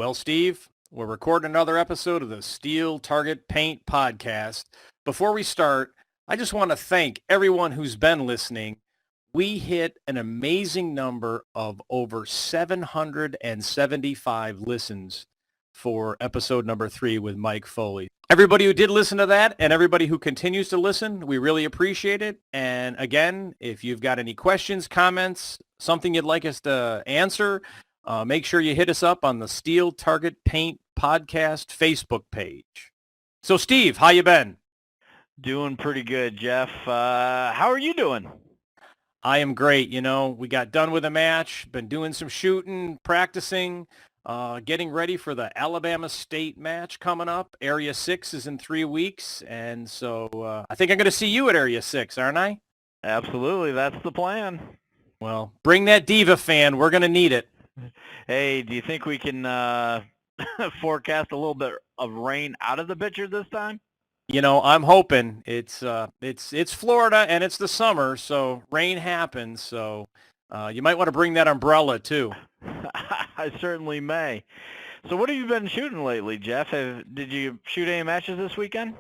Well, Steve, we're recording another episode of the Steel Target Paint Podcast. Before we start, I just want to thank everyone who's been listening. We hit an amazing number of over 775 listens for episode number 3 with Mike Foley. Everybody who did listen to that and everybody who continues to listen, we really appreciate it. And again, if you've got any questions, comments, something you'd like us to answer, make sure you hit us up on the Steel Target Paint Podcast Facebook page. So, Steve, how you been? Doing pretty good, Jeff. How are you doing? I am great. You know, we got done with a match, been doing some shooting, practicing, getting ready for the Alabama State match coming up. Area 6 is in 3 weeks, and so I think I'm going to see you at Area 6, aren't I? Absolutely. That's the plan. Well, bring that Diva fan. We're going to need it. Hey, do you think we can forecast a little bit of rain out of the picture this time? You know, I'm hoping. It's Florida and it's the summer, so rain happens. So you might want to bring that umbrella too. I certainly may. So what have you been shooting lately, Jeff? Did you shoot any matches this weekend?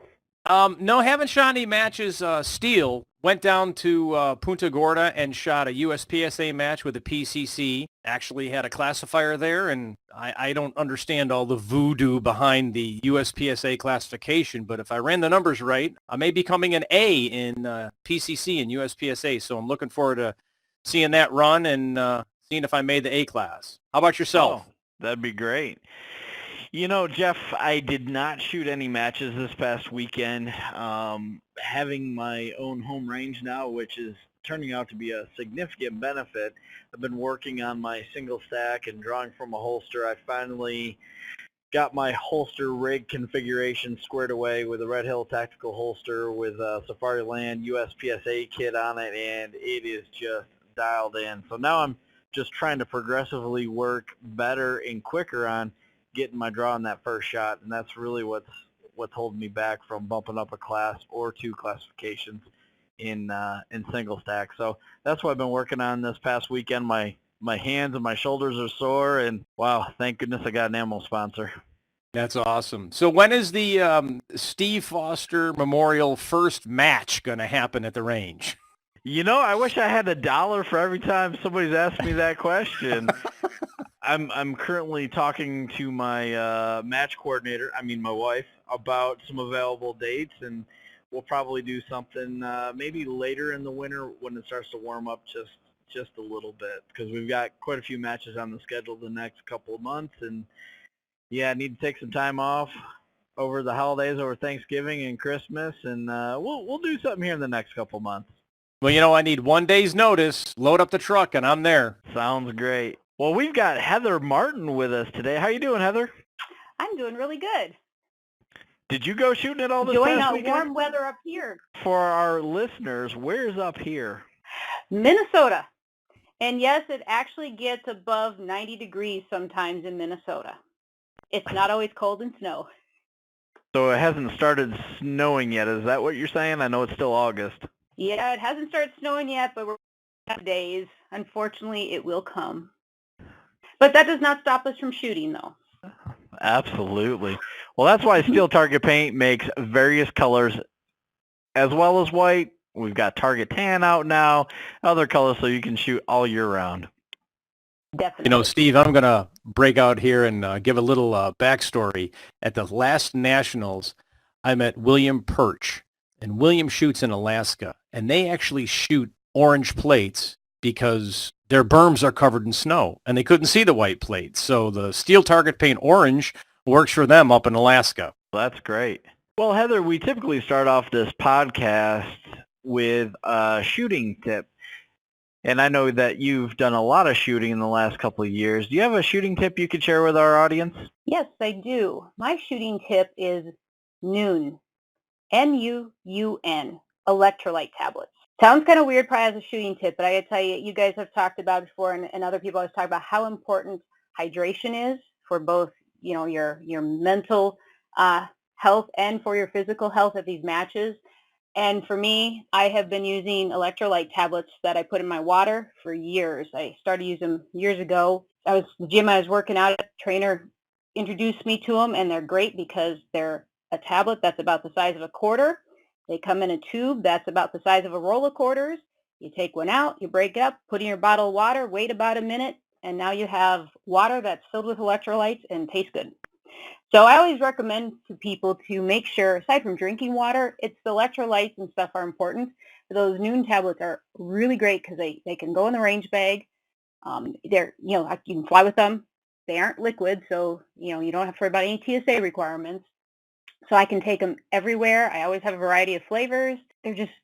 No, haven't shot any matches. Steel went down to Punta Gorda and shot a USPSA match with the PCC. Actually had a classifier there, and I don't understand all the voodoo behind the USPSA classification, but if I ran the numbers right, I may be becoming an A in PCC and USPSA, so I'm looking forward to seeing that run and seeing if I made the A class. How about yourself? Oh, that'd be great. You know, Jeff, I did not shoot any matches this past weekend. Having my own home range now, which is turning out to be a significant benefit. I've been working on my single stack and drawing from a holster. I finally got my holster rig configuration squared away with a Red Hill tactical holster with a Safari Land USPSA kit on it, and it is just dialed in. So now I'm just trying to progressively work better and quicker on getting my draw on that first shot, and that's really what's holding me back from bumping up a class or 2 classifications in single stack. So that's what I've been working on this past weekend. My hands and my shoulders are sore, and wow, thank goodness I got an ammo sponsor. That's awesome. So when is the Steve Foster Memorial first match going to happen at the range? You know, I wish I had $1 for every time somebody's asked me that question. I'm currently talking to my match coordinator, my wife, about some available dates, and we'll probably do something maybe later in the winter when it starts to warm up just a little bit, because we've got quite a few matches on the schedule the next couple of months, and yeah, I need to take some time off over the holidays, over Thanksgiving and Christmas, and we'll do something here in the next couple of months. Well, you know, I need 1 day's notice, load up the truck, and I'm there. Sounds great. Well, we've got Heather Martin with us today. How you doing, Heather? I'm doing really good. Did you go shooting it all this Enjoying past our weekend? warm weather up here. For our listeners, where's up here? Minnesota. And yes, it actually gets above 90 degrees sometimes in Minnesota. It's not always cold and snow. So it hasn't started snowing yet. Is that what you're saying? I know it's still August. Yeah, it hasn't started snowing yet, but we're days. Unfortunately, it will come. But that does not stop us from shooting, though. Absolutely. Well, that's why Steel Target Paint makes various colors as well as white. We've got Target Tan out now, other colors so you can shoot all year round. Definitely. You know, Steve, I'm going to break out here and give a little backstory. At the last Nationals, I met William Perch, and William shoots in Alaska, and they actually shoot orange plates because their berms are covered in snow, and they couldn't see the white plates. So the Steel Target Paint orange works for them up in Alaska. That's great. Well, Heather, we typically start off this podcast with a shooting tip. And I know that you've done a lot of shooting in the last couple of years. Do you have a shooting tip you could share with our audience? Yes, I do. My shooting tip is Nuun, N-U-U-N, electrolyte tablets. Sounds kind of weird probably as a shooting tip, but I gotta tell you, you guys have talked about before, and other people always talk about how important hydration is for both, you know, your mental health and for your physical health at these matches. And for me, I have been using electrolyte tablets that I put in my water for years. I started using them years ago. The gym I was working out at, trainer introduced me to them, and they're great because they're a tablet that's about the size of a quarter. They come in a tube that's about the size of a roll of quarters. You take one out, you break it up, put in your bottle of water, wait about a minute, and now you have water that's filled with electrolytes and tastes good. So I always recommend to people to make sure, aside from drinking water, it's the electrolytes and stuff are important. Those Noon tablets are really great because they can go in the range bag. They're, you can fly with them. They aren't liquid, so, you don't have to worry about any TSA requirements. So I can take them everywhere. I always have a variety of flavors.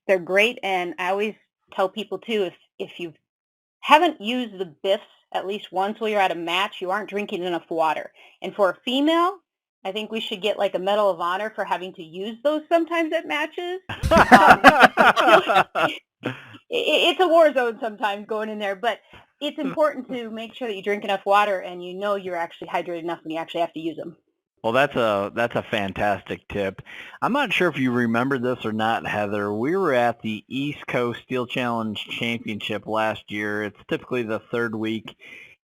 They're great. And I always tell people too, if you haven't used the Biffs at least once while you're at a match, you aren't drinking enough water. And for a female, I think we should get like a Medal of Honor for having to use those sometimes at matches. It's a war zone sometimes going in there, but it's important to make sure that you drink enough water and you're actually hydrated enough when you actually have to use them. Well, that's a fantastic tip. I'm not sure if you remember this or not, Heather. We were at the East Coast Steel Challenge Championship last year. It's typically the third week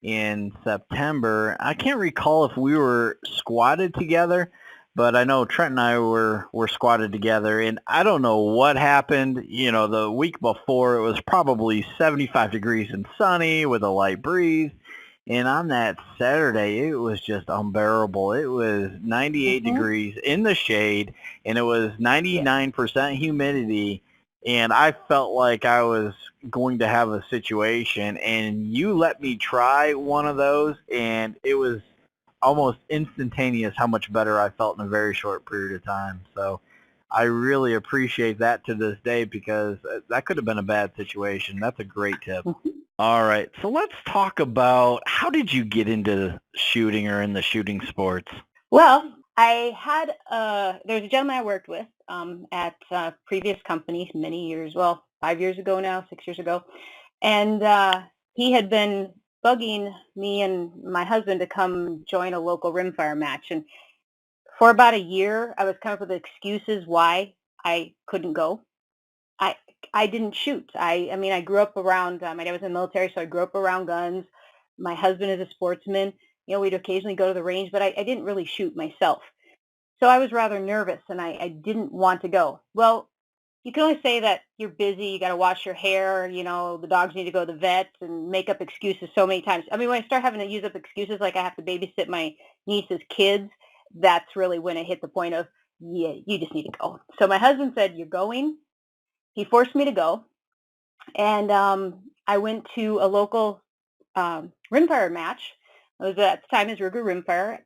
in September. I can't recall if we were squatted together, but I know Trent and I were squatted together, and I don't know what happened. The week before it was probably 75 degrees and sunny with a light breeze. And on that Saturday, it was just unbearable. It was 98 degrees in the shade, and it was 99% humidity, and I felt like I was going to have a situation, and you let me try one of those, and it was almost instantaneous how much better I felt in a very short period of time. So I really appreciate that to this day because that could have been a bad situation. That's a great tip. All right, so let's talk about how did you get into shooting or in the shooting sports? Well, I had there's a gentleman I worked with at a previous company many years, 5 years ago now, 6 years ago, and he had been bugging me and my husband to come join a local Rimfire match, and for about a year, I was coming up with excuses why I couldn't go. I didn't shoot. I grew up around, my dad was in the military, so I grew up around guns. My husband is a sportsman. We'd occasionally go to the range, but I didn't really shoot myself. So I was rather nervous, and I didn't want to go. Well, you can only say that you're busy, you got to wash your hair, the dogs need to go to the vet, and make up excuses so many times. When I start having to use up excuses like I have to babysit my niece's kids, that's really when it hit the point of, yeah, you just need to go. So my husband said, you're going. He forced me to go, and I went to a local Rimfire match. It was at the time his Ruger Rimfire.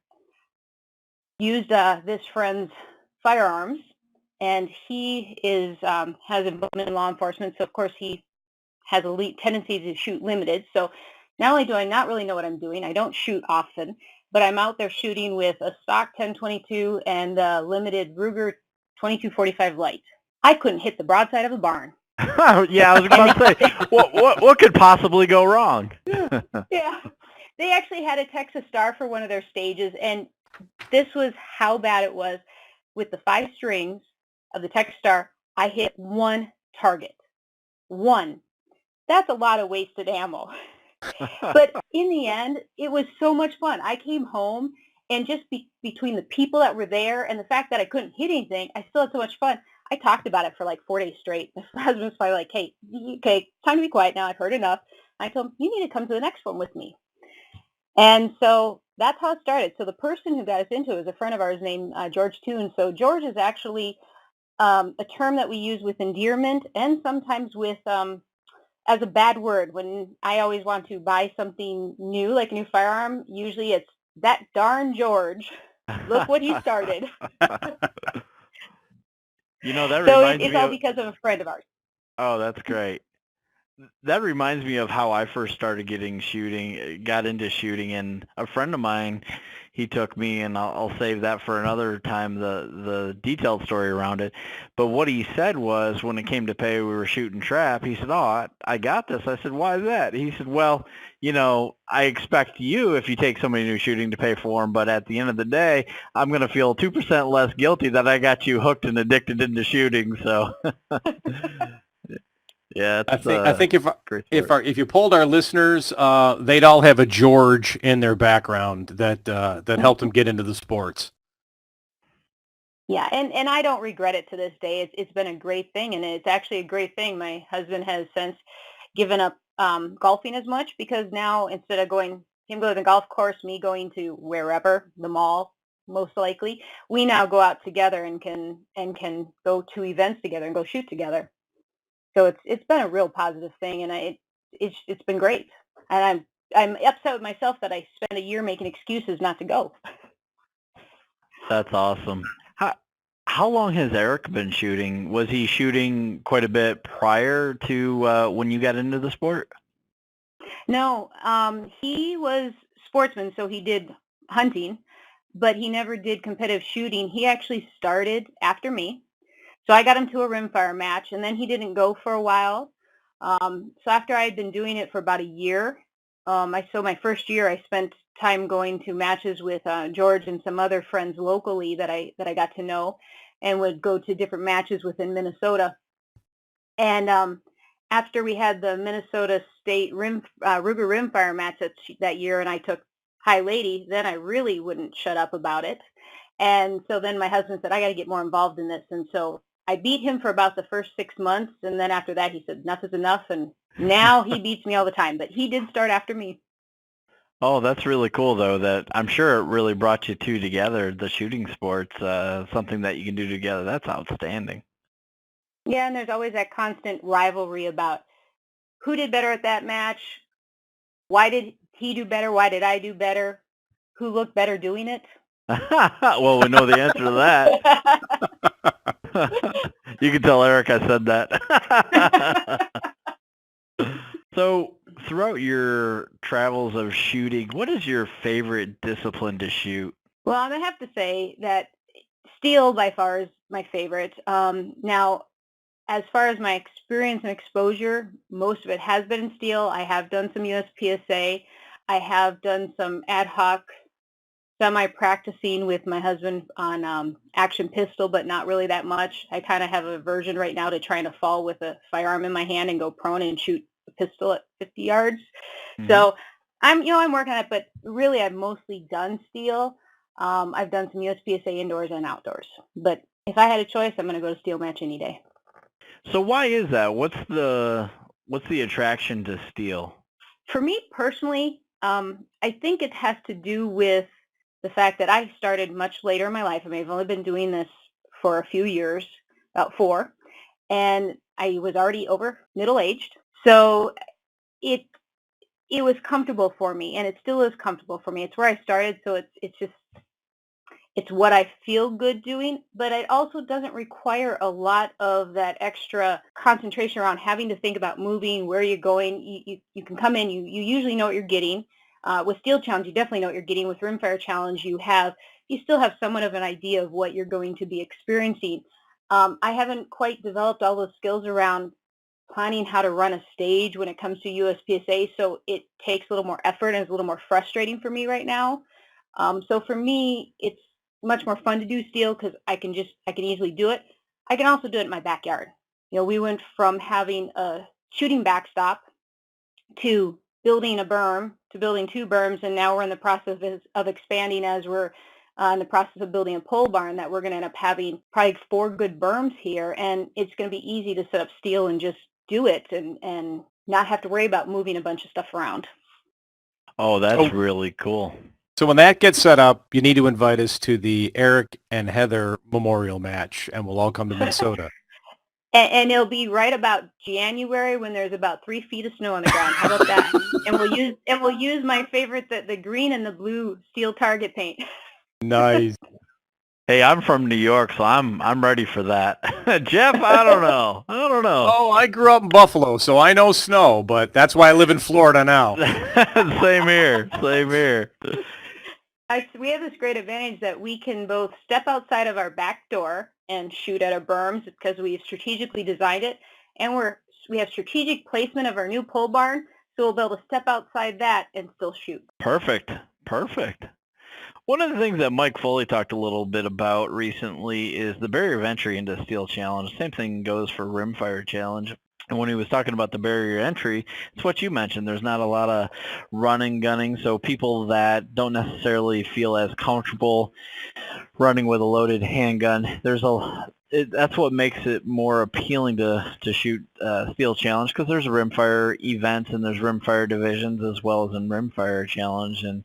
Used this friend's firearms, and he has involvement in law enforcement, so of course he has a tendency to shoot limited. So not only do I not really know what I'm doing, I don't shoot often, but I'm out there shooting with a stock 10-22 and a limited Ruger 22-45 light. I couldn't hit the broadside of a barn. Yeah, I was about to say, what could possibly go wrong? Yeah. They actually had a Texas Star for one of their stages, and this was how bad it was. With the 5 strings of the Texas Star, I hit one target. One. That's a lot of wasted ammo. But in the end, it was so much fun. I came home, and just between the people that were there and the fact that I couldn't hit anything, I still had so much fun. I talked about it for like 4 days straight. My husband was probably like, hey, okay, time to be quiet now. I've heard enough. I told him, you need to come to the next one with me. And so that's how it started. So the person who got us into it was a friend of ours named George Toon. So George is actually a term that we use with endearment and sometimes with as a bad word. When I always want to buy something new, like a new firearm, usually it's that darn George. Look what he started. That so reminds it's me all of, because of a friend of ours. Oh, that's great. That reminds me of how I first got into shooting, and a friend of mine, he took me, and I'll save that for another time, the detailed story around it. But what he said was, when it came to pay, we were shooting trap, he said, oh, I got this. I said, why is that? He said, well, I expect you, if you take somebody new shooting, to pay for them, but at the end of the day, I'm going to feel 2% less guilty that I got you hooked and addicted into shooting, so... Yeah, it's I think great if sport. if you polled our listeners, they'd all have a George in their background that helped them get into the sports. Yeah, and I don't regret it to this day. It's been a great thing, and it's actually a great thing. My husband has since given up golfing as much because now instead of him going to the golf course, me going to wherever, the mall, most likely, we now go out together and can go to events together and go shoot together. So it's been a real positive thing, and it's been great. And I'm upset with myself that I spent a year making excuses not to go. That's awesome. How long has Eric been shooting? Was he shooting quite a bit prior to when you got into the sport? No, he was sportsman, so he did hunting, but he never did competitive shooting. He actually started after me. So I got him to a rimfire match, and then he didn't go for a while. So after I had been doing it for about a year, so my first year I spent time going to matches with George and some other friends locally that I got to know, and would go to different matches within Minnesota. And after we had the Minnesota State Ruger Rimfire match that year, and I took High Lady, then I really wouldn't shut up about it. And so then my husband said, I got to get more involved in this. And so I beat him for about the first 6 months. And then after that, he said, enough is enough. And now he beats me all the time. But he did start after me. Oh, that's really cool, though, that I'm sure it really brought you two together, the shooting sports, something that you can do together. That's outstanding. Yeah, and there's always that constant rivalry about who did better at that match, why did he do better, why did I do better, who looked better doing it. Well, we know the answer to that. You can tell Eric I said that. So, throughout your travels of shooting, what is your favorite discipline to shoot? Well, I'm going to have to say that steel by far is my favorite. Now, as far as my experience and exposure, most of it has been in steel. I have done some USPSA. I have done some ad hoc semi-practicing with my husband on action pistol, but not really that much. I kind of have a aversion right now to trying to fall with a firearm in my hand and go prone and shoot a pistol at 50 yards. Mhm. So I'm working on it, but really I've mostly done steel. I've done some USPSA indoors and outdoors. But if I had a choice, I'm going to go to steel match any day. So why is that? What's the attraction to steel? For me personally, I think it has to do with the fact that I started much later in my life. I mean, I've only been doing this for a few years, about 4, and I was already over middle-aged. So it was comfortable for me, and it still is comfortable for me. It's where I started, so it's what I feel good doing, but it also doesn't require a lot of that extra concentration around having to think about moving, where you're going. You can come in, you usually know what you're getting. With Steel Challenge, you definitely know what you're getting. With Rimfire Challenge, you still have somewhat of an idea of what you're going to be experiencing. I haven't quite developed all those skills around planning how to run a stage when it comes to USPSA, so it takes a little more effort and is a little more frustrating for me right now. So for me, it's much more fun to do steel because I can easily do it. I can also do it in my backyard. We went from having a shooting backstop to building a berm to building 2 berms, and now we're in the process of expanding as we're in the process of building a pole barn that we're going to end up having probably 4 good berms here, and it's going to be easy to set up steel and just do it and not have to worry about moving a bunch of stuff around. Oh, that's really cool. So when that gets set up, you need to invite us to the Eric and Heather Memorial Match, and we'll all come to Minnesota. And it'll be right about January when there's about 3 feet of snow on the ground. How about that? And we'll use my favorite, the green and the blue steel target paint. Nice. Hey, I'm from New York, so I'm ready for that. Jeff, I don't know. Oh, I grew up in Buffalo, so I know snow, but that's why I live in Florida now. Same here. We have this great advantage that we can both step outside of our back door and shoot at our berms because we've strategically designed it, and we have strategic placement of our new pole barn, so we'll be able to step outside that and still shoot. Perfect. One of the things that Mike Foley talked a little bit about recently is the barrier of entry into Steel Challenge. Same thing goes for Rimfire Challenge. And when he was talking about the barrier entry, it's what you mentioned. There's not a lot of running, gunning, so people that don't necessarily feel as comfortable running with a loaded handgun, that's what makes it more appealing to shoot Steel Challenge, because there's Rimfire events and there's Rimfire divisions as well as in Rimfire Challenge. And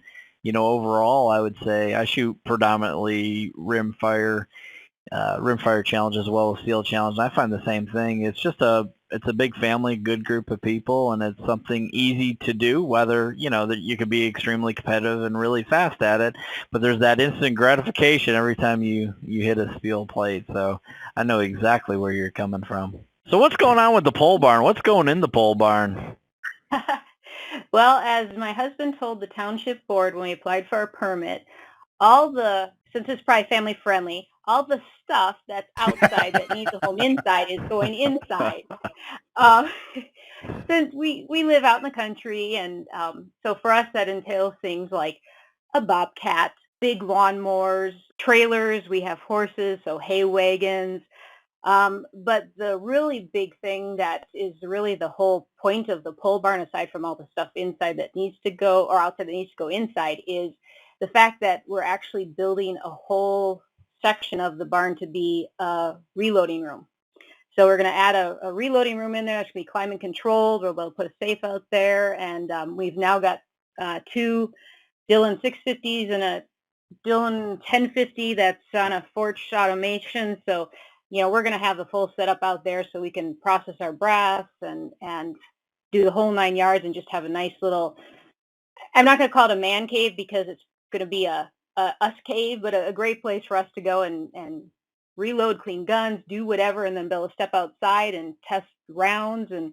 overall, I would say I shoot predominantly Rimfire Challenge as well as Steel Challenge. And I find the same thing. It's a big family, good group of people, and it's something easy to do, whether, that you could be extremely competitive and really fast at it, but there's that instant gratification every time you hit a steel plate. So I know exactly where you're coming from. So what's going on with the pole barn? What's going in the pole barn? Well, as my husband told the township board when we applied for our permit, since it's probably family friendly, all the stuff that's outside that needs a home inside is going inside. Since we live out in the country, and so for us that entails things like a bobcat, big lawnmowers, trailers, we have horses, so hay wagons. But the really big thing that is really the whole point of the pole barn, aside from all the stuff inside that needs to go, or outside that needs to go inside, is the fact that we're actually building a whole section of the barn to be a reloading room. So we're going to add a reloading room in there. That's going to be climate controlled. We'll be able to put a safe out there. And we've now got 2 Dillon 650s and a Dillon 1050 that's on a Forge automation. So, we're going to have the full setup out there so we can process our brass and do the whole 9 yards and just have a nice little, I'm not going to call it a man cave because it's going to be a us cave, but a great place for us to go and reload, clean guns, do whatever, and then be able to step outside and test rounds. And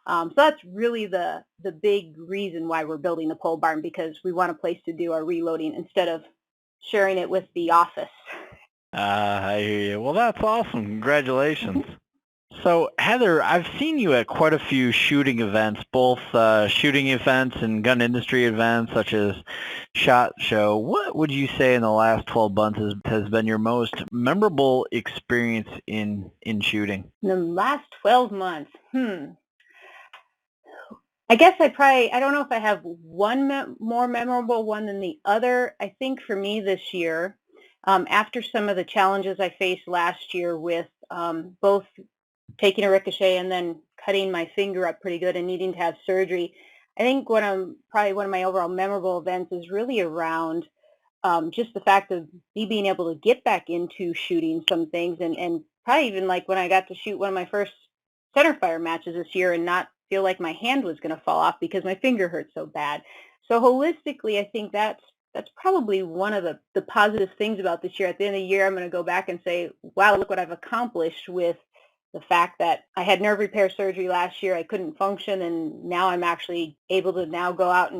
so that's really the big reason why we're building the pole barn, because we want a place to do our reloading instead of sharing it with the office. I hear you. Well, that's awesome. Congratulations. So, Heather, I've seen you at quite a few shooting events, both shooting events and gun industry events such as SHOT Show. What would you say in the last 12 months has been your most memorable experience in shooting? In the last 12 months, I guess I don't know if I have one more memorable one than the other. I think for me this year, after some of the challenges I faced last year with both taking a ricochet and then cutting my finger up pretty good and needing to have surgery, I think probably one of my overall memorable events is really around just the fact of me being able to get back into shooting some things, and probably even like when I got to shoot one of my first centerfire matches this year and not feel like my hand was going to fall off because my finger hurt so bad. So holistically, I think that's probably one of the positive things about this year. At the end of the year, I'm going to go back and say, wow, look what I've accomplished with the fact that I had nerve repair surgery last year. I couldn't function, and now I'm actually able to now go out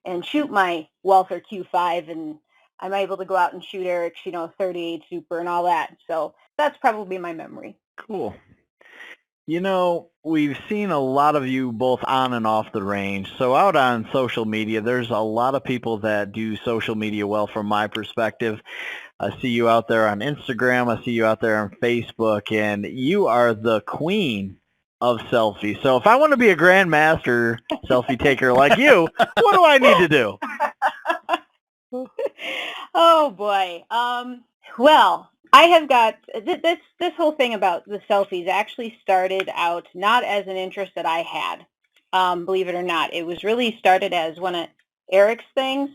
and shoot my Walther Q5, and I'm able to go out and shoot Eric's, 38 Super and all that. So that's probably my memory. Cool. We've seen a lot of you both on and off the range. So out on social media, there's a lot of people that do social media well from my perspective. I see you out there on Instagram. I see you out there on Facebook, and you are the queen of selfies. So if I want to be a grandmaster selfie taker like you, what do I need to do? Oh boy. Well, I have got this whole thing about the selfies actually started out not as an interest that I had, believe it or not. It was really started as one of Eric's things.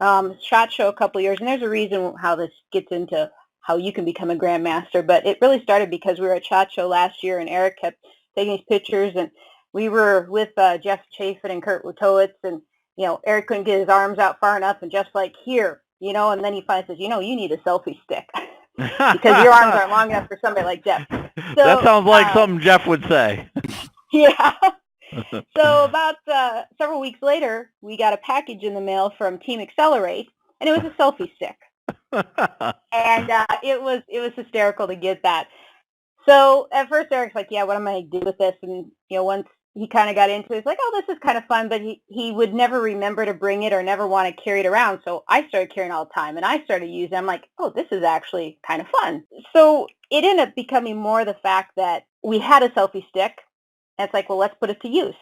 SHOT Show a couple years, and there's a reason how this gets into how you can become a grandmaster, but it really started because we were at SHOT Show last year, and Eric kept taking these pictures, and we were with Jeff Chafin and Kurt Witowitz, and Eric couldn't get his arms out far enough, and Jeff's like, here, and then he finally says, you need a selfie stick because your arms aren't long enough for somebody like Jeff. So, that sounds like something Jeff would say. Yeah. So about several weeks later, we got a package in the mail from Team Accelerate, and it was a selfie stick. And it was hysterical to get that. So at first, Eric's like, yeah, what am I going to do with this? And, once he kind of got into it, it's like, oh, this is kind of fun, but he would never remember to bring it or never want to carry it around. So I started carrying all the time, and I started using it. I'm like, oh, this is actually kind of fun. So it ended up becoming more the fact that we had a selfie stick. And it's like, well, let's put it to use.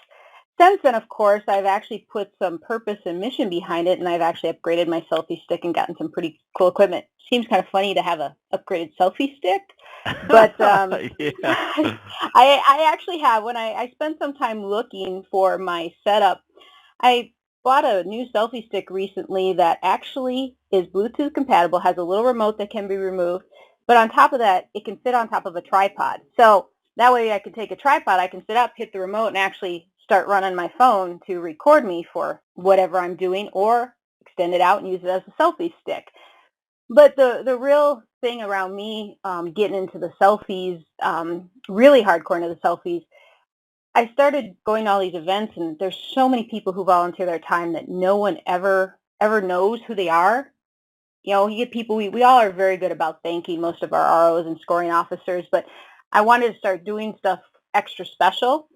Since then, of course, I've actually put some purpose and mission behind it, and I've actually upgraded my selfie stick and gotten some pretty cool equipment. Seems kind of funny to have a upgraded selfie stick, but Yeah. I actually have. When I spent some time looking for my setup, I bought a new selfie stick recently that actually is Bluetooth compatible, has a little remote that can be removed, but on top of that, it can fit on top of a tripod. So that way I can take a tripod, I can sit up, hit the remote, and actually start running my phone to record me for whatever I'm doing, or extend it out and use it as a selfie stick. But the real thing around me getting into the selfies, really hardcore into the selfies, I started going to all these events, and there's so many people who volunteer their time that no one ever knows who they are. You know, you get people, we all are very good about thanking most of our ROs and scoring officers, but I wanted to start doing stuff extra special.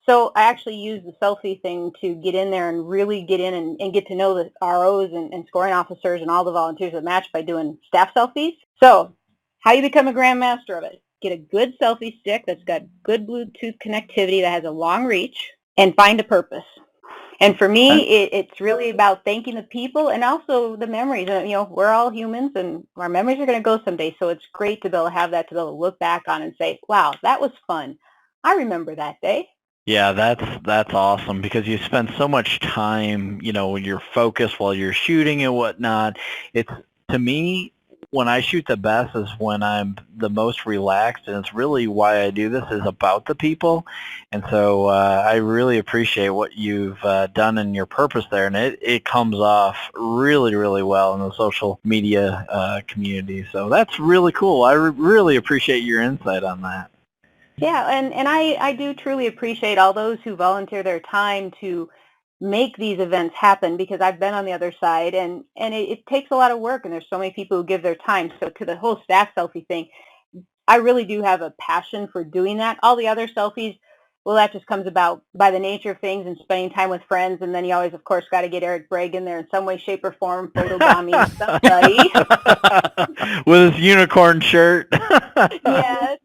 So I actually used the selfie thing to get in there and really get in and get to know the ROs and scoring officers and all the volunteers of the match by doing staff selfies. So how you become a grandmaster of it? Get a good selfie stick that's got good Bluetooth connectivity that has a long reach, and find a purpose. And for me, it's really about thanking the people and also the memories. You know, we're all humans, and our memories are going to go someday. So it's great to be able to have that, to be able to look back on and say, wow, that was fun. I remember that day. Yeah, that's awesome, because you spend so much time, when you're focused while you're shooting and whatnot. It's, to me, when I shoot the best is when I'm the most relaxed, and it's really why I do this, is about the people. And so I really appreciate what you've done in your purpose there, and it comes off really, really well in the social media community. So that's really cool. I really appreciate your insight on that. Yeah, and I do truly appreciate all those who volunteer their time to make these events happen, because I've been on the other side, and it takes a lot of work, and there's so many people who give their time. So to the whole staff selfie thing, I really do have a passion for doing that. All the other selfies, well, that just comes about by the nature of things and spending time with friends, and then you always, of course, got to get Eric Bragg in there in some way, shape, or form, photobombing somebody. With his unicorn shirt. Yes.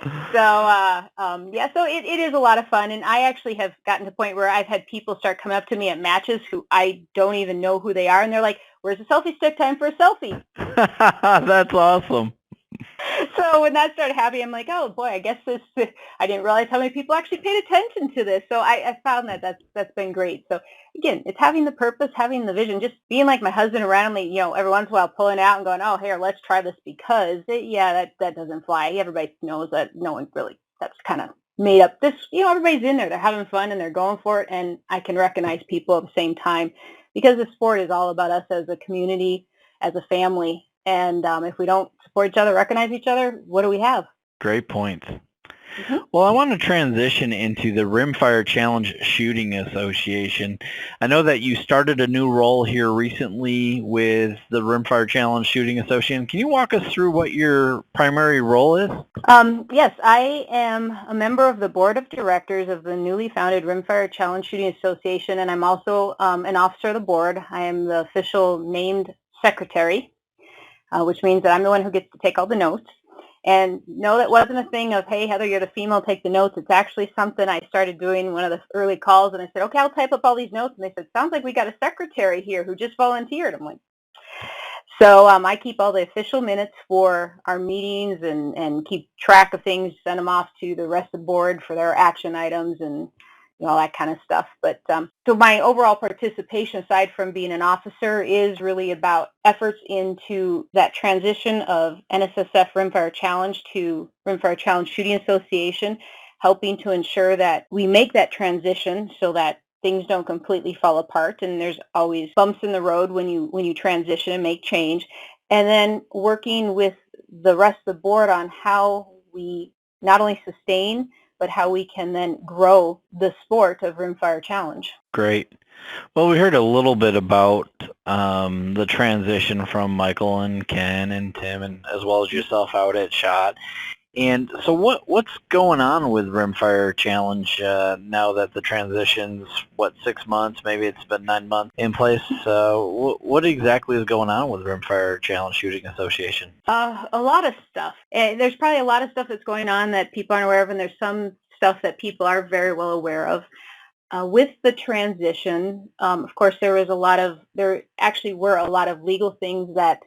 So, yeah, so it is a lot of fun, and I actually have gotten to the point where I've had people start coming up to me at matches who I don't even know who they are, and they're like, where's the selfie stick? Time for a selfie. That's awesome. So when that started happening, I'm like, oh boy, I guess I didn't realize how many people actually paid attention to this. So I found that's been great. So again, it's having the purpose, having the vision, just being like my husband, randomly, every once in a while pulling out and going, oh, here, let's try this, because that doesn't fly. Everybody knows that no one really, that's kind of made up. This, everybody's in there, they're having fun and they're going for it, and I can recognize people at the same time, because the sport is all about us as a community, as a family. And if we don't support each other, recognize each other, what do we have? Great point. Mm-hmm. Well, I want to transition into the Rimfire Challenge Shooting Association. I know that you started a new role here recently with the Rimfire Challenge Shooting Association. Can you walk us through what your primary role is? Yes, I am a member of the board of directors of the newly founded Rimfire Challenge Shooting Association, and I'm also an officer of the board. I am the official named secretary, which means that I'm the one who gets to take all the notes. And no, that wasn't a thing of, hey, Heather, you're the female, take the notes. It's actually something I started doing one of the early calls, and I said, okay, I'll type up all these notes. And they said, sounds like we got a secretary here who just volunteered. I'm like, so I keep all the official minutes for our meetings and keep track of things, send them off to the rest of the board for their action items and all that kind of stuff. But so my overall participation, aside from being an officer, is really about efforts into that transition of NSSF Rimfire Challenge to Rimfire Challenge Shooting Association, helping to ensure that we make that transition so that things don't completely fall apart, and there's always bumps in the road when you transition and make change. And then working with the rest of the board on how we not only sustain, but how we can then grow the sport of Rimfire Challenge. Great. Well, we heard a little bit about the transition from Michael and Ken and Tim, and as well as yourself out at SHOT. And so what's going on with Rimfire Challenge now that the transition's, 6 months, maybe it's been 9 months in place? What exactly is going on with Rimfire Challenge Shooting Association? A lot of stuff. There's probably a lot of stuff that's going on that people aren't aware of, and there's some stuff that people are very well aware of. With the transition, of course, there actually were a lot of legal things that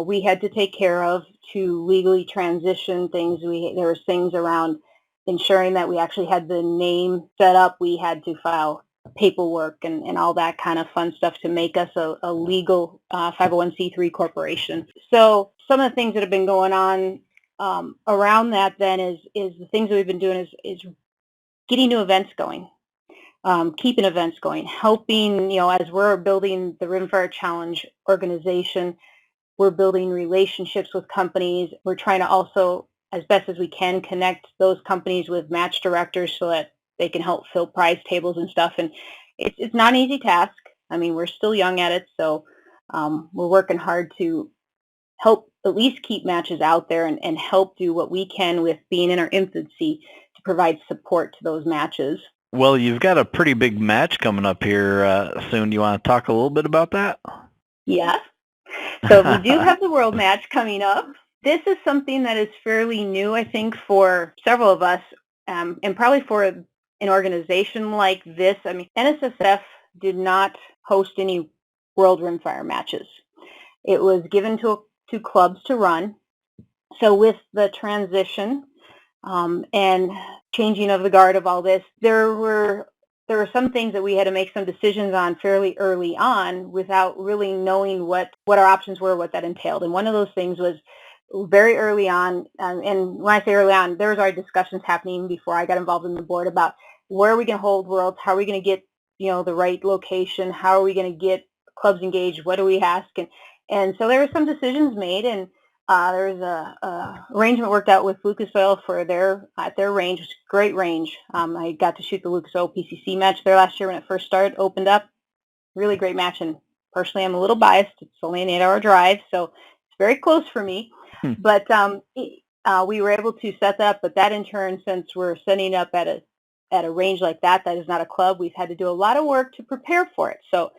we had to take care of to legally transition things. There was things around ensuring that we actually had the name set up. We had to file paperwork and all that kind of fun stuff to make us a legal 501c3 corporation. So some of the things that have been going on around that then is the things that we've been doing is getting new events going. Keeping events going, helping, as we're building the Rimfire Challenge organization, we're building relationships with companies. We're trying to also, as best as we can, connect those companies with match directors so that they can help fill prize tables and stuff. And it's not an easy task. I mean, we're still young at it, so we're working hard to help at least keep matches out there and help do what we can with being in our infancy to provide support to those matches. Well, you've got a pretty big match coming up here soon. Do you want to talk a little bit about that? Yes. So we do have the World Match coming up. This is something that is fairly new, I think, for several of us, and probably for an organization like this. I mean, NSSF did not host any World Rimfire matches. It was given to clubs to run. So with the transition and changing of the guard of all this, there were some things that we had to make some decisions on fairly early on without really knowing what our options were, what that entailed. And one of those things was very early on, and when I say early on, there was already discussions happening before I got involved in the board about where are we going to hold Worlds, how are we going to get the right location, how are we going to get clubs engaged, what do we ask, and so there were some decisions made, and there was a arrangement worked out with Lucas Oil for at their range, which is a great range. I got to shoot the Lucas Oil PCC match there last year when it first started, opened up. Really great match, and personally I'm a little biased. It's only an 8-hour drive, so it's very close for me. But we were able to set that up, but that in turn, since we're setting up at a range like that is not a club, we've had to do a lot of work to prepare for it. So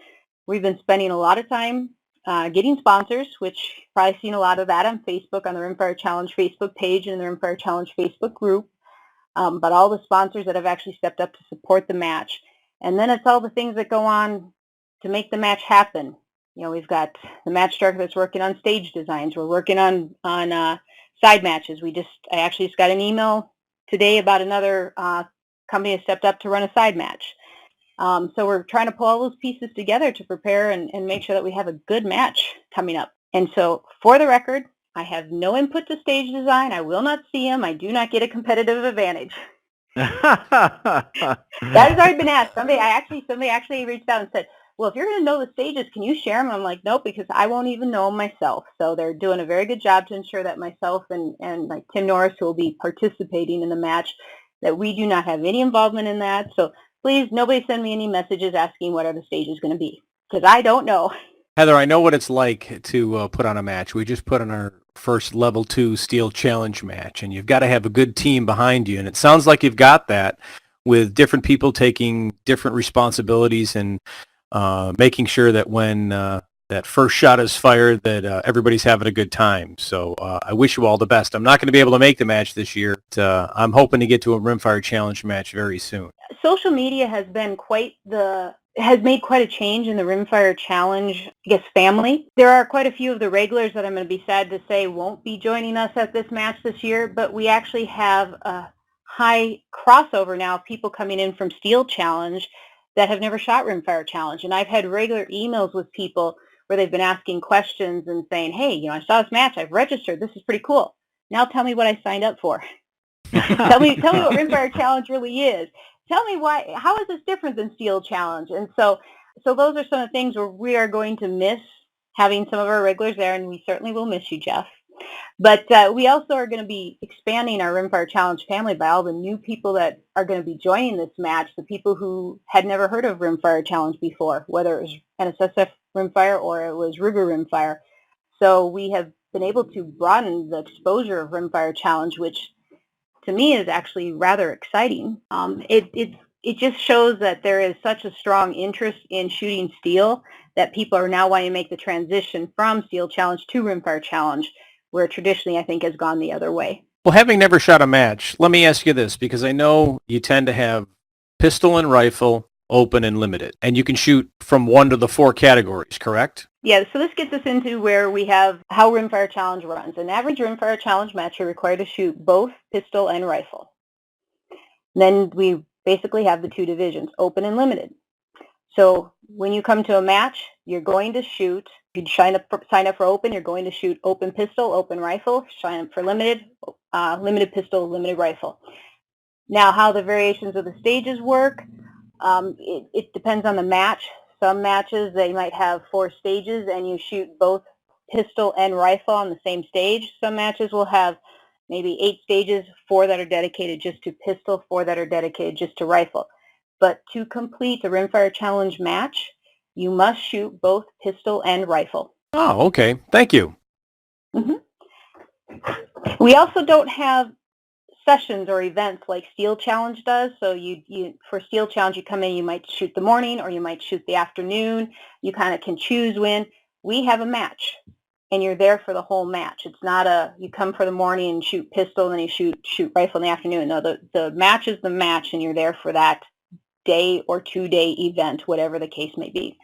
we've been spending a lot of time getting sponsors, which you've probably seen a lot of that on Facebook, on the Rimfire Challenge Facebook page and the Rimfire Challenge Facebook group, but all the sponsors that have actually stepped up to support the match. And then it's all the things that go on to make the match happen. We've got the match director that's working on stage designs. We're working on side matches. I actually just got an email today about another company that stepped up to run a side match. So we're trying to pull all those pieces together to prepare and make sure that we have a good match coming up. And so for the record, I have no input to stage design. I will not see them. I do not get a competitive advantage. That has already been asked. Somebody actually reached out and said, well, if you're going to know the stages, can you share them? I'm like, nope, because I won't even know them myself. So they're doing a very good job to ensure that myself and like Tim Norris, who will be participating in the match, that we do not have any involvement in that. So please, nobody send me any messages asking what the stage is going to be, because I don't know. Heather, I know what it's like to put on a match. We just put on our first level 2 Steel Challenge match, and you've got to have a good team behind you. And it sounds like you've got that with different people taking different responsibilities and making sure that when that first shot is fired, that everybody's having a good time. So I wish you all the best. I'm not going to be able to make the match this year, but I'm hoping to get to a Rimfire Challenge match very soon. Social media has made quite a change in the Rimfire Challenge, family. There are quite a few of the regulars that I'm going to be sad to say won't be joining us at this match this year, but we actually have a high crossover now of people coming in from Steel Challenge that have never shot Rimfire Challenge. And I've had regular emails with people where they've been asking questions and saying, hey, I saw this match, I've registered, this is pretty cool. Now tell me what I signed up for. tell me what Rimfire Challenge really is. Tell me how is this different than Steel Challenge? And so those are some of the things where we are going to miss having some of our regulars there, and we certainly will miss you, Jeff. But we also are going to be expanding our Rimfire Challenge family by all the new people that are going to be joining this match, the people who had never heard of Rimfire Challenge before, whether it was NSSF Rimfire or it was Ruger Rimfire. So we have been able to broaden the exposure of Rimfire Challenge, which to me is actually rather exciting. It just shows that there is such a strong interest in shooting steel that people are now wanting to make the transition from Steel Challenge to Rimfire Challenge, where traditionally I think has gone the other way. Well, having never shot a match, let me ask you this, because I know you tend to have pistol and rifle, open and limited, and you can shoot from 1 to the 4 categories, correct? Yeah, so this gets us into where we have how Rimfire Challenge runs. An average Rimfire Challenge match, you're required to shoot both pistol and rifle. Then we basically have the 2 divisions, open and limited. So when you come to a match, you're going to shoot, if you sign up for open, you're going to shoot open pistol, open rifle. Sign up for limited, limited pistol, limited rifle. Now, how the variations of the stages work, it depends on the match. Some matches, they might have 4 stages and you shoot both pistol and rifle on the same stage. Some matches will have maybe 8 stages, 4 that are dedicated just to pistol, 4 that are dedicated just to rifle. But to complete the Rimfire Challenge match, you must shoot both pistol and rifle. Oh, okay. Thank you. We also don't have sessions or events like Steel Challenge does. So for Steel Challenge, you come in, you might shoot the morning or you might shoot the afternoon. You kind of can choose when. We have a match, and you're there for the whole match. It's not you come for the morning and shoot pistol, and then you shoot rifle in the afternoon. No, the match is the match, and you're there for that day or 2-day event, whatever the case may be.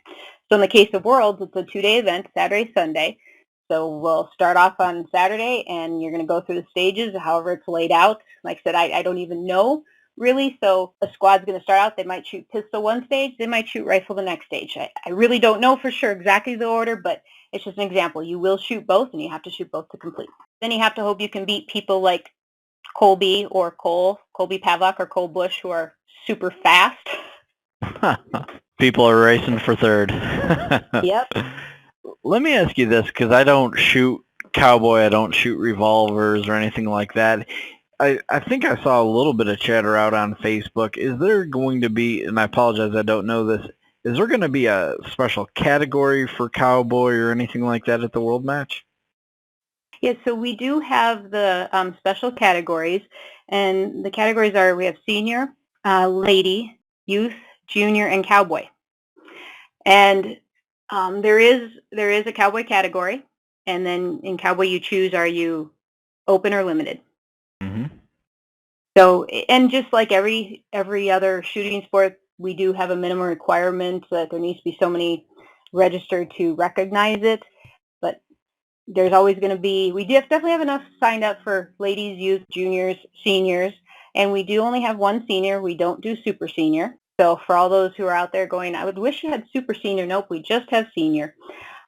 So in the case of Worlds, it's a 2-day event, Saturday, Sunday. So we'll start off on Saturday, and you're going to go through the stages, however it's laid out. Like I said, I don't even know, really. So a squad's going to start out. They might shoot pistol one stage. They might shoot rifle the next stage. I really don't know for sure exactly the order, but it's just an example. You will shoot both, and you have to shoot both to complete. Then you have to hope you can beat people like Colby Pavlak or Cole Bush, who are super fast. People are racing for third. Yep. Let me ask you this, because I don't shoot cowboy, I don't shoot revolvers or anything like that. I think I saw a little bit of chatter out on Facebook. Is there going to be, and I apologize, I don't know this, is there going to be a special category for cowboy or anything like that at the World Match? Yes, so we do have the special categories, and the categories are, we have senior, lady, youth, junior, and cowboy. And there is a cowboy category, and then in cowboy you choose, are you open or limited? Mm-hmm. So, and just like every other shooting sport, we do have a minimum requirement that there needs to be so many registered to recognize it. But there's always going to be, we definitely have enough signed up for ladies, youth, juniors, seniors, and we do only have one senior. We don't do super senior. So for all those who are out there going, I would wish you had super senior. Nope, we just have senior.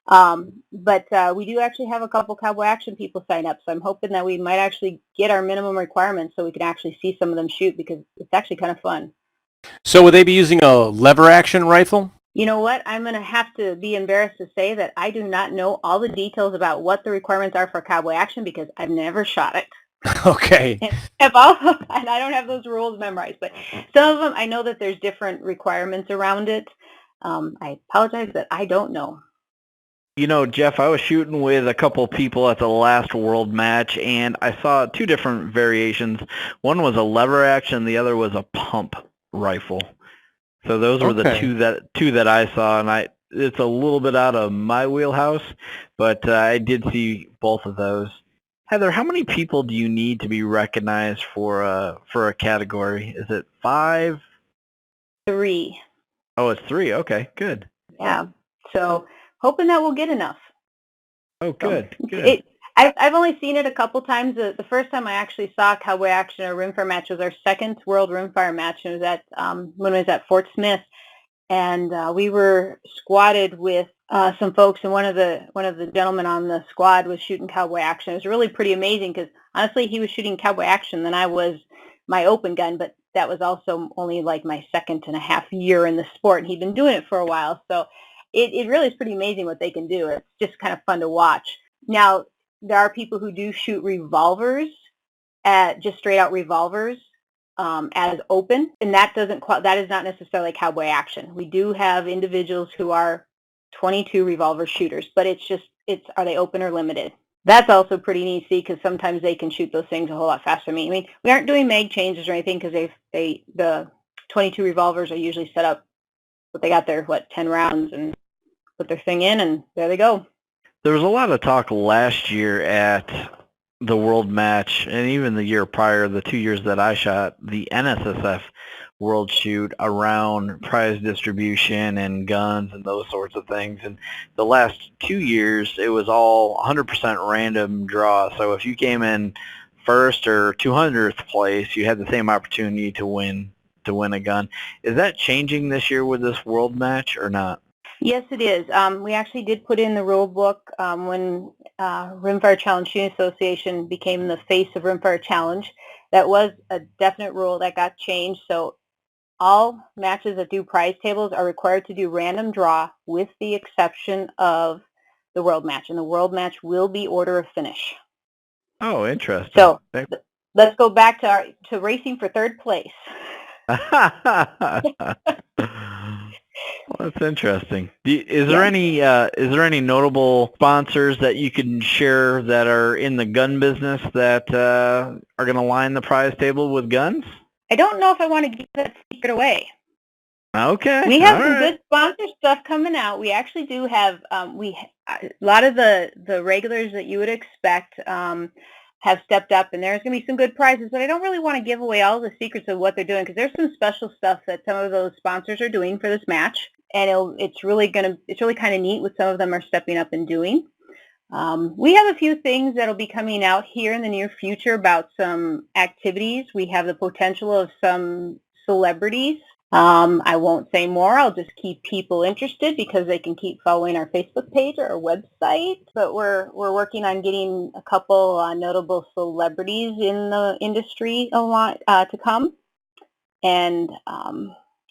But we do actually have a couple cowboy action people sign up. So I'm hoping that we might actually get our minimum requirements so we can actually see some of them shoot, because it's actually kind of fun. So would they be using a lever action rifle? You know what? I'm going to have to be embarrassed to say that I do not know all the details about what the requirements are for cowboy action, because I've never shot it. Okay. And I don't have those rules memorized, but some of them, I know that there's different requirements around it. I apologize that I don't know. You know, Jeff, I was shooting with a couple people at the last World Match, and I saw 2 different variations. One was a lever action, the other was a pump rifle. So those were the two that I saw, and it's a little bit out of my wheelhouse, but I did see both of those. Heather, how many people do you need to be recognized for a category? Is it 5? 3. Oh, it's 3. Okay, good. Yeah. So hoping that we'll get enough. Oh, good. Good. I've only seen it a couple times. The first time I actually saw cowboy action or rimfire match was our second World Rimfire match. It was at when it was at Fort Smith, and we were squatted with some folks, and one of the gentlemen on the squad was shooting cowboy action. It was really pretty amazing, because honestly, he was shooting cowboy action than I was my open gun, but that was also only like my 2.5 year in the sport, and he'd been doing it for a while. So it really is pretty amazing what they can do. It's just kind of fun to watch. Now, there are people who do shoot revolvers, just straight out revolvers, as open, and that is not necessarily cowboy action. We do have individuals who are 22 revolver shooters, but are they open or limited? That's also pretty neat to see, because sometimes they can shoot those things a whole lot faster than me. I mean, we aren't doing mag changes or anything, because the 22 revolvers are usually set up, but they got their 10 rounds and put their thing in, and there they go. There was a lot of talk last year at the world match, and even the year prior, the 2 years that I shot, the NSSF World Shoot around prize distribution and guns and those sorts of things. And the last 2 years, it was all 100% random draw. So if you came in first or 200th place, you had the same opportunity to win a gun. Is that changing this year with this world match or not? Yes, it is. We actually did put in the rule book when Rimfire Challenge Shooting Association became the face of Rimfire Challenge. That was a definite rule that got changed. So all matches that do prize tables are required to do random draw with the exception of the world match. And the world match will be order of finish. Oh, interesting. So let's go back to racing for third place. Well, that's interesting. Is there any notable sponsors that you can share that are in the gun business that are going to line the prize table with guns? I don't know if I want to give that secret away. Okay. We have some good sponsor stuff coming out. We actually do have a lot of the regulars that you would expect have stepped up, and there's going to be some good prizes, but I don't really want to give away all the secrets of what they're doing because there's some special stuff that some of those sponsors are doing for this match, and it's really kind of neat what some of them are stepping up and doing. We have a few things that'll be coming out here in the near future about some activities. We have the potential of some celebrities. I won't say more. I'll just keep people interested because they can keep following our Facebook page or our website. But we're working on getting a couple notable celebrities in the industry to come, and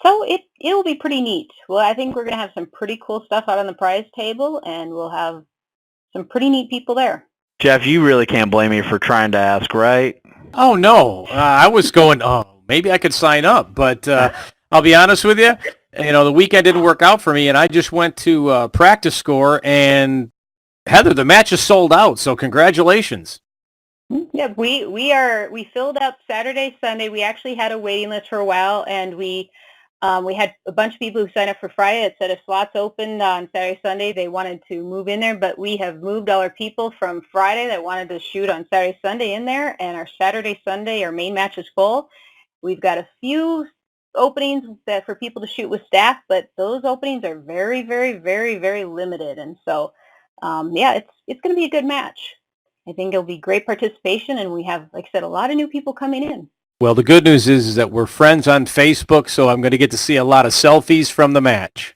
so it'll be pretty neat. Well, I think we're going to have some pretty cool stuff out on the prize table, and we'll have some pretty neat people there. Jeff, you really can't blame me for trying to ask, right? Oh, no. I was going, maybe I could sign up. But I'll be honest with you, the weekend didn't work out for me, and I just went to practice score, and Heather, the match is sold out, so congratulations. Yeah, we filled up Saturday, Sunday. We actually had a waiting list for a while, and we had a bunch of people who signed up for Friday. It said if slots opened on Saturday, Sunday, they wanted to move in there, but we have moved all our people from Friday that wanted to shoot on Saturday, Sunday in there, and our Saturday, Sunday, our main match is full. We've got a few openings for people to shoot with staff, but those openings are very, very, very, very limited, and so, it's going to be a good match. I think it'll be great participation, and we have, like I said, a lot of new people coming in. Well, the good news is that we're friends on Facebook, so I'm going to get to see a lot of selfies from the match.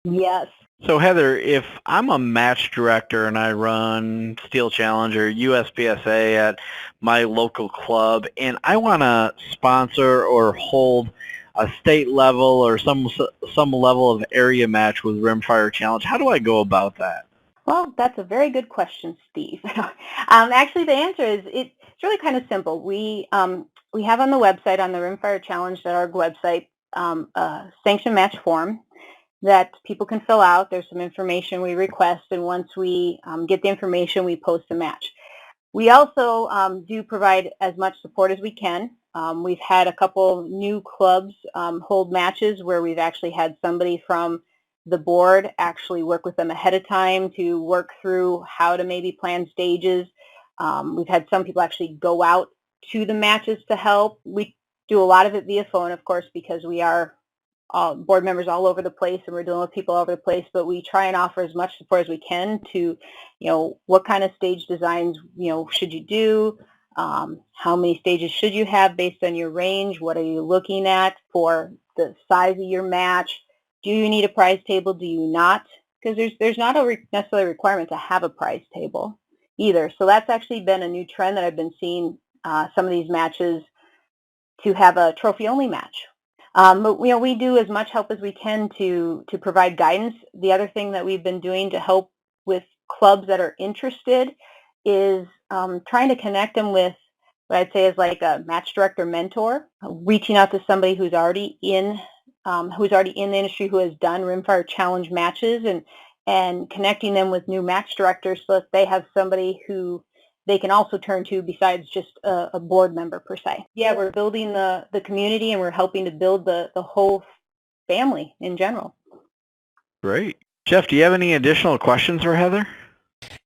Yes. So, Heather, if I'm a match director and I run Steel Challenge or USPSA at my local club, and I want to sponsor or hold a state level or some level of area match with Rimfire Challenge, how do I go about that? Well, that's a very good question, Steve. Actually, the answer is it's really kind of simple. We have on the website, on the rimfirechallenge.org website, a sanction match form that people can fill out. There's some information we request, and once we get the information, we post a match. We also do provide as much support as we can. We've had a couple new clubs hold matches where we've actually had somebody from the board actually work with them ahead of time to work through how to maybe plan stages. We've had some people actually go out to the matches to help. We do a lot of it via phone, of course, because we are all board members all over the place and we're dealing with people all over the place, but we try and offer as much support as we can to, what kind of stage designs, should you do? How many stages should you have based on your range? What are you looking at for the size of your match? Do you need a prize table? Do you not? Because there's not a necessarily requirement to have a prize table either. So that's actually been a new trend that I've been seeing some of these matches to have a trophy-only match. But we do as much help as we can to provide guidance. The other thing that we've been doing to help with clubs that are interested is trying to connect them with what I'd say is like a match director mentor, reaching out to somebody who's already in the industry, who has done Rimfire Challenge matches, and connecting them with new match directors so that they have somebody who they can also turn to besides just a board member per se. Yeah, we're building the community, and we're helping to build the whole family in general. Great. Jeff, do you have any additional questions for Heather?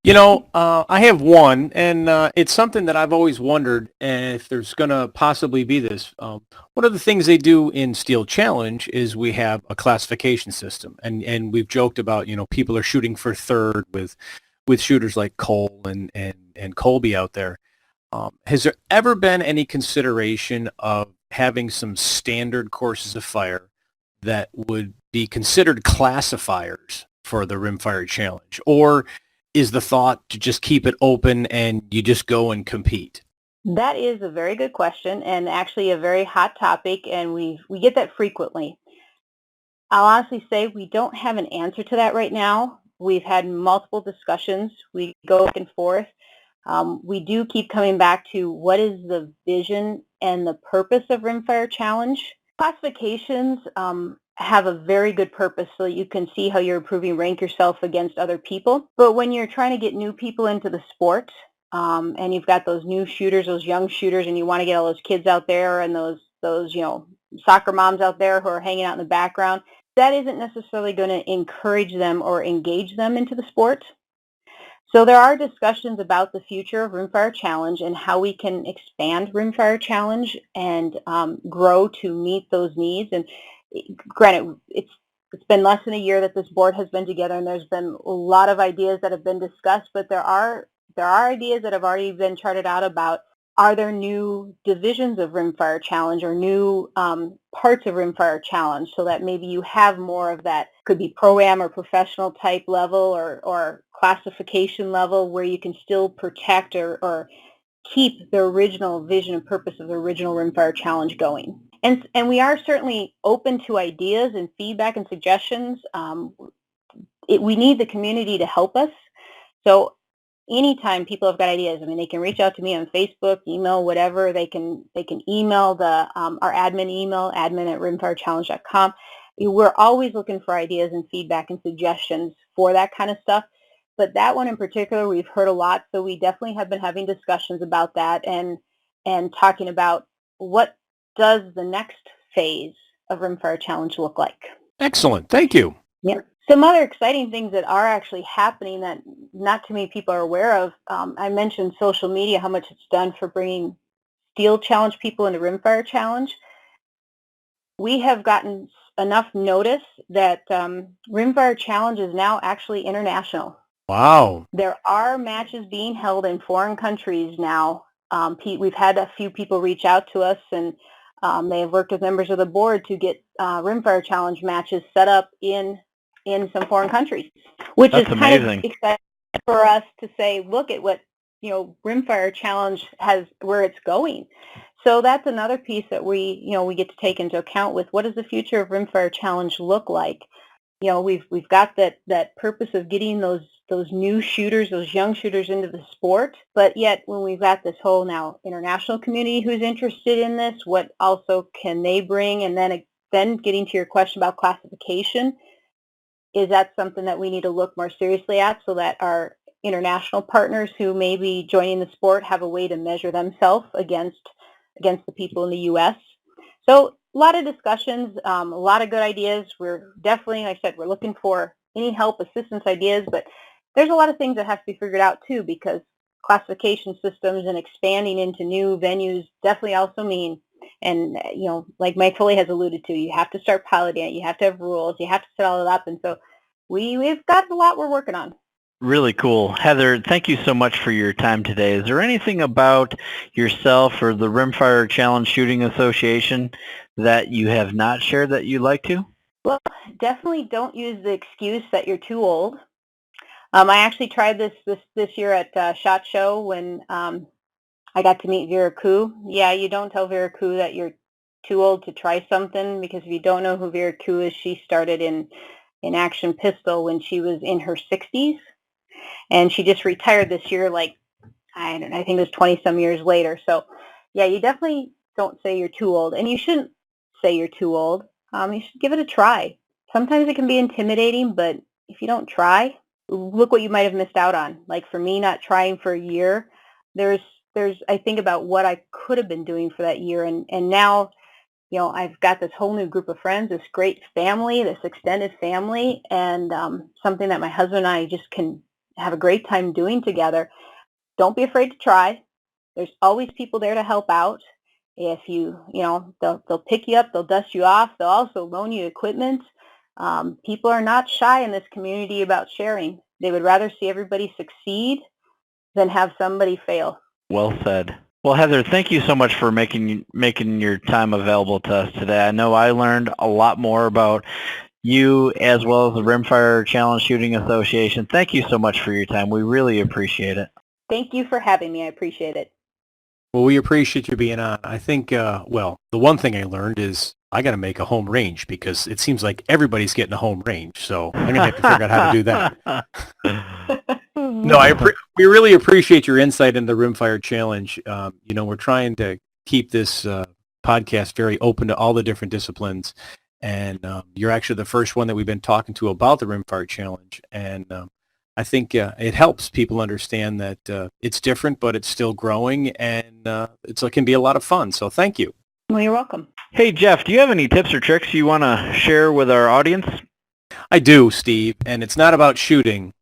I have one, and it's something that I've always wondered if there's going to possibly be this. One of the things they do in Steel Challenge is we have a classification system, and we've joked about, people are shooting for third with shooters like Cole and Colby out there. Has there ever been any consideration of having some standard courses of fire that would be considered classifiers for the Rimfire Challenge? Or is the thought to just keep it open and you just go and compete? That is a very good question and actually a very hot topic, and we get that frequently. I'll honestly say we don't have an answer to that right now. We've had multiple discussions. We go back and forth. We do keep coming back to what is the vision and the purpose of Rimfire Challenge. Classifications have a very good purpose so that you can see how you're improving, rank yourself against other people. But when you're trying to get new people into the sport, and you've got those new shooters, those young shooters, and you want to get all those kids out there and those soccer moms out there who are hanging out in the background, that isn't necessarily going to encourage them or engage them into the sport. So there are discussions about the future of Rimfire Challenge and how we can expand Rimfire Challenge and grow to meet those needs. And granted, it's been less than a year that this board has been together, and there's been a lot of ideas that have been discussed, but there are ideas that have already been charted out about, are there new divisions of Rimfire Challenge or new parts of Rimfire Challenge so that maybe you have more of that, could be pro-am or professional type level or classification level where you can still protect or keep the original vision and purpose of the original Rimfire Challenge going. And we are certainly open to ideas and feedback and suggestions. We need the community to help us. So anytime people have got ideas, they can reach out to me on Facebook, email, whatever. They can email our admin email, admin@rimfirechallenge.com. We're always looking for ideas and feedback and suggestions for that kind of stuff. But that one in particular, we've heard a lot, so we definitely have been having discussions about that and talking about what does the next phase of Rimfire Challenge look like. Excellent. Thank you. Yeah. Some other exciting things that are actually happening that not too many people are aware of. I mentioned social media, how much it's done for bringing Steel Challenge people into Rimfire Challenge. We have gotten enough notice that Rimfire Challenge is now actually international. Wow. There are matches being held in foreign countries now. We've had a few people reach out to us, and they have worked with members of the board to get Rimfire Challenge matches set up in some foreign countries, which That's is kind amazing. of exciting for us to say, look at what Rimfire Challenge has, where it's going. So that's another piece that we get to take into account with what does the future of Rimfire Challenge look like. We've got that purpose of getting those new shooters, those young shooters into the sport, but yet when we've got this whole now international community who's interested in this, what also can they bring? And then getting to your question about classification, is that something that we need to look more seriously at so that our international partners who may be joining the sport have a way to measure themselves against the people in the U.S. So a lot of discussions, a lot of good ideas. We're definitely, like I said, we're looking for any help, assistance, ideas, but there's a lot of things that have to be figured out too, because classification systems and expanding into new venues definitely also mean, and like Mike Foley has alluded to, you have to start piloting it, you have to have rules, you have to set all it up, and so we've got a lot we're working on. Really cool. Heather, thank you so much for your time today. Is there anything about yourself or the Rimfire Challenge Shooting Association that you have not shared that you'd like to? Well, definitely don't use the excuse that you're too old. I actually tried this year at SHOT Show when I got to meet Vera Koo. Yeah, you don't tell Vera Koo that you're too old to try something, because if you don't know who Vera Koo is, she started in Action Pistol when she was in her 60s. And she just retired this year, I think it was 20-some years later. So, yeah, you definitely don't say you're too old. And you shouldn't say you're too old. You should give it a try. Sometimes it can be intimidating, but if you don't try, look what you might have missed out on. Like for me, not trying for a year, I think about what I could have been doing for that year. And now, I've got this whole new group of friends, this great family, this extended family, and something that my husband and I just can have a great time doing together, don't be afraid to try. There's always people there to help out. If they'll pick you up, they'll dust you off, they'll also loan you equipment. People are not shy in this community about sharing. They would rather see everybody succeed than have somebody fail. Well said. Well, Heather, thank you so much for making your time available to us today. I know I learned a lot more about you as well as the Rimfire Challenge Shooting Association. Thank you so much for your time. We really appreciate it. Thank you for having me. I appreciate it. Well, we appreciate you being on. I think, the one thing I learned is I got to make a home range because it seems like everybody's getting a home range. So I'm going to have to figure out how to do that. No, we really appreciate your insight in the Rimfire Challenge. We're trying to keep this podcast very open to all the different disciplines. And you're actually the first one that we've been talking to about the Rimfire Challenge. And I think it helps people understand that it's different, but it's still growing, and it can be a lot of fun. So thank you. Well, you're welcome. Hey, Jeff, do you have any tips or tricks you want to share with our audience? I do, Steve, and it's not about shooting.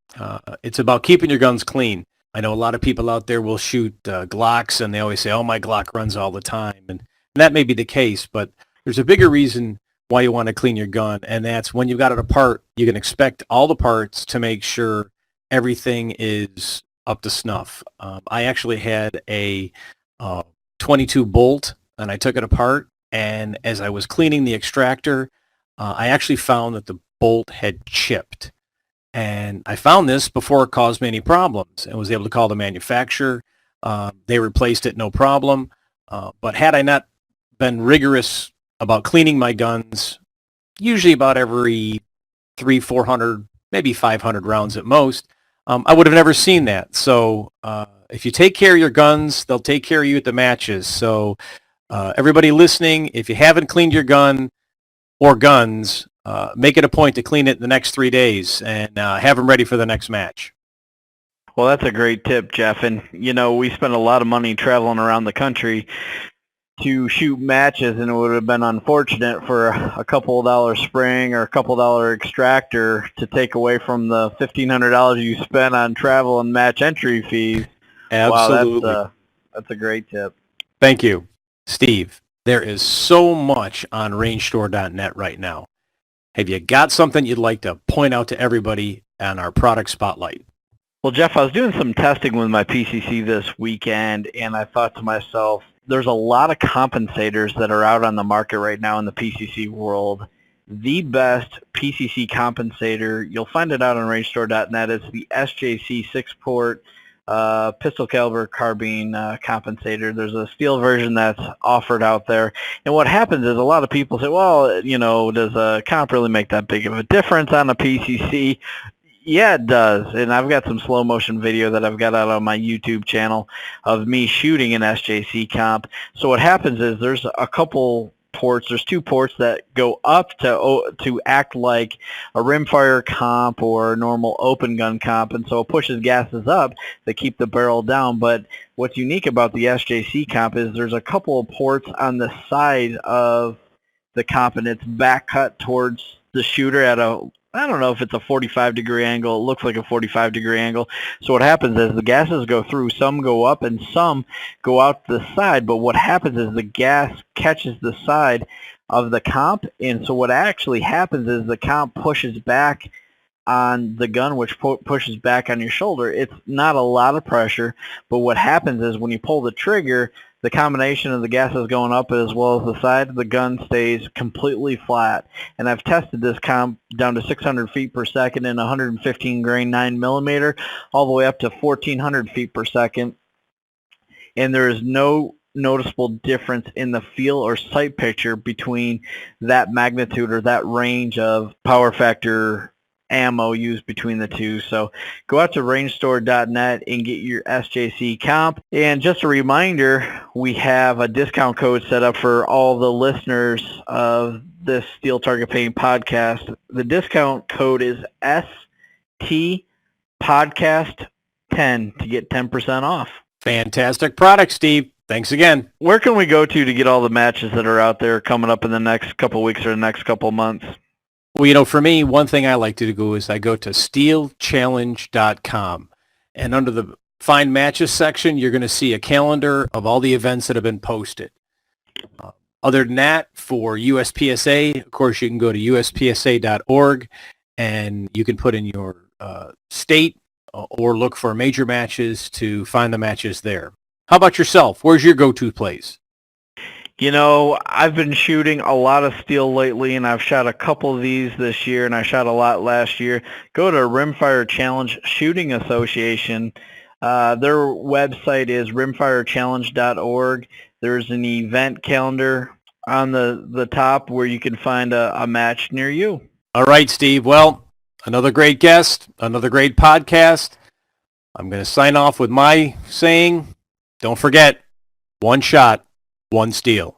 It's about keeping your guns clean. I know a lot of people out there will shoot Glocks, and they always say, oh, my Glock runs all the time. And that may be the case, but there's a bigger reason why you want to clean your gun, and that's when you've got it apart, you can expect all the parts to make sure everything is up to snuff. I actually had a 22 bolt, and I took it apart, and as I was cleaning the extractor, I actually found that the bolt had chipped. And I found this before it caused me any problems and was able to call the manufacturer. They replaced it, no problem. But had I not been rigorous about cleaning my guns, usually about every 400, maybe 500 rounds at most, I would have never seen that. So if you take care of your guns, they'll take care of you at the matches. So everybody listening, if you haven't cleaned your gun or guns, make it a point to clean it in the next 3 days and have them ready for the next match. Well, that's a great tip, Jeff. And, we spend a lot of money traveling around the country to shoot matches, and it would have been unfortunate for a couple of dollar spring or a couple of dollar extractor to take away from the $1,500 you spent on travel and match entry fees. Absolutely. Wow, that's a great tip. Thank you, Steve. There is so much on rangestore.net right now. Have you got something you'd like to point out to everybody on our product spotlight? Well, Jeff, I was doing some testing with my PCC this weekend, and I thought to myself, there's a lot of compensators that are out on the market right now in the PCC world. The best PCC compensator, you'll find it out on rangestore.net, is the SJC 6-port pistol caliber carbine compensator. There's a steel version that's offered out there. And what happens is a lot of people say, well, does a comp really make that big of a difference on a PCC? Yeah, it does. And I've got some slow motion video that I've got out on my YouTube channel of me shooting an SJC comp. So what happens is there's a couple ports. There's 2 ports that go up to act like a rimfire comp or a normal open gun comp, and so it pushes gases up to keep the barrel down. But what's unique about the SJC comp is there's a couple of ports on the side of the comp, and it's back cut towards the shooter at I don't know if it's a 45-degree angle. It looks like a 45-degree angle. So what happens is the gases go through. Some go up and some go out the side. But what happens is the gas catches the side of the comp. And so what actually happens is the comp pushes back on the gun, which pushes back on your shoulder. It's not a lot of pressure. But what happens is when you pull the trigger, the combination of the gases going up as well as the side of the gun stays completely flat. And I've tested this comp down to 600 feet per second in 115 grain 9mm, all the way up to 1400 feet per second. And there is no noticeable difference in the feel or sight picture between that magnitude or that range of power factor ammo used between the two. So go out to rangestore.net and get your SJC comp. And just a reminder, we have a discount code set up for all the listeners of this Steel Target Paint podcast. The discount code is STPodcast10 to get 10% off. Fantastic product, Steve. Thanks again. Where can we go to get all the matches that are out there coming up in the next couple weeks or the next couple months? Well, for me, one thing I like to do is I go to steelchallenge.com, and under the Find Matches section, you're going to see a calendar of all the events that have been posted. Other than that, for USPSA, of course, you can go to uspsa.org, and you can put in your state or look for major matches to find the matches there. How about yourself? Where's your go-to place? I've been shooting a lot of steel lately, and I've shot a couple of these this year, and I shot a lot last year. Go to Rimfire Challenge Shooting Association. Their website is rimfirechallenge.org. There's an event calendar on the top where you can find a match near you. All right, Steve. Well, another great guest, another great podcast. I'm going to sign off with my saying, don't forget, one shot, one steel.